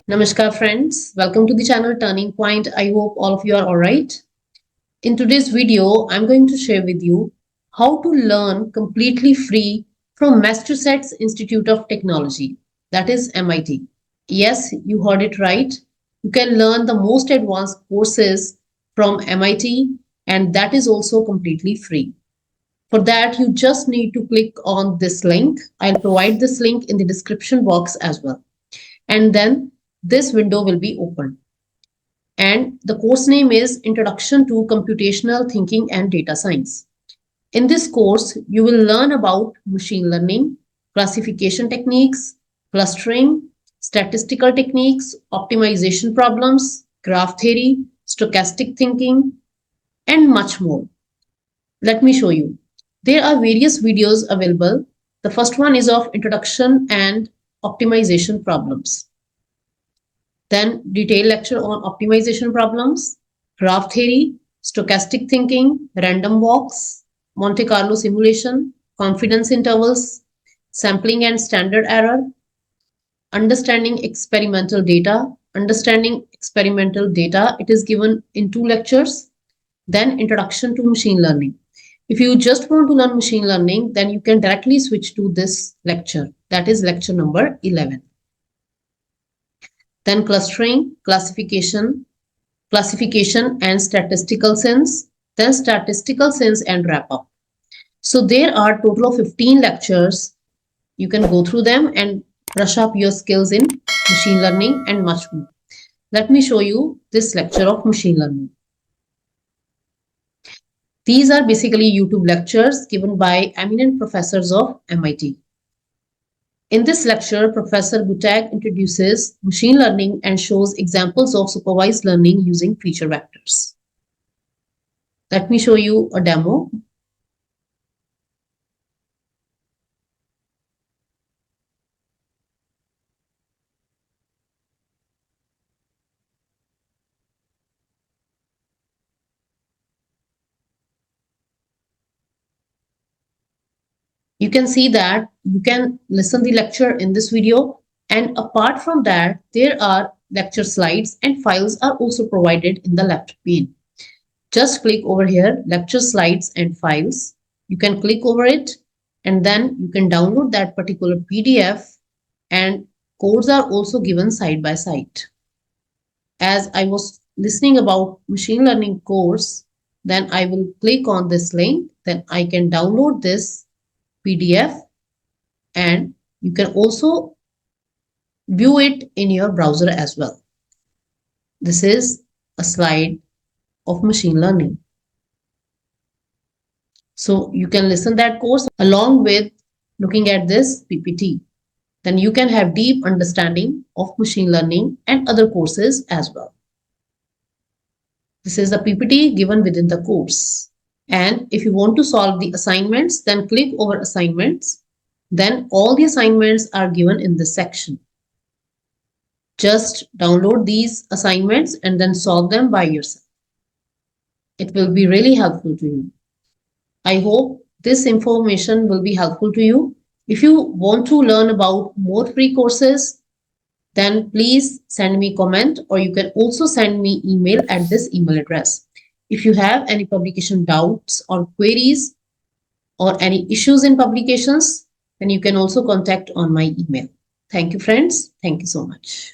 Namaskar friends, welcome to the channel Turning Point. I hope all of you are alright. In today's video, I'm going to share with you how to learn completely free from Massachusetts Institute of Technology, that is MIT. Yes, you heard it right. You can learn the most advanced courses from MIT and that is also completely free. For that, you just need to click on this link. I'll provide this link in the description box as well. And then this window will be opened. And the course name is Introduction to Computational Thinking and Data Science. In this course, you will learn about machine learning, classification techniques, clustering, statistical techniques, optimization problems, graph theory, stochastic thinking, and much more. Let me show you. There are various videos available. The first one is of introduction and optimization problems. Then detailed lecture on optimization problems, graph theory, stochastic thinking, random walks, Monte Carlo simulation, confidence intervals, sampling and standard error, understanding experimental data. Understanding experimental data, it is given in 2 lectures. Then introduction to machine learning. If you just want to learn machine learning, then you can directly switch to this lecture. That is lecture number 11. Then clustering, classification and statistical sense, then statistical sense and wrap up. So there are total of 15 lectures. You can go through them and brush up your skills in machine learning and much more. Let me show you this lecture of machine learning. These are basically YouTube lectures given by eminent professors of MIT. In this lecture, Professor Butag introduces machine learning and shows examples of supervised learning using feature vectors. Let me show you a demo. You can see that you can listen the lecture in this video, and apart from that, there are lecture slides and files are also provided in the left pane. Just click over here, lecture slides and files. You can click over it and then you can download that particular PDF, and codes are also given side by side. As I was listening about machine learning course, then I will click on this link, then I can download this PDF and you can also view it in your browser as well. This is a slide of machine learning. So you can listen that course along with looking at this PPT. Then you can have deep understanding of machine learning and other courses as well. This is the PPT given within the course. And if you want to solve the assignments, then click over assignments. Then all the assignments are given in this section. Just download these assignments and then solve them by yourself. It will be really helpful to you. I hope this information will be helpful to you. If you want to learn about more free courses, then please send me a comment, or you can also send me email at this email address. If you have any publication doubts or queries or any issues in publications, then you can also contact on my email. Thank you, friends. Thank you so much.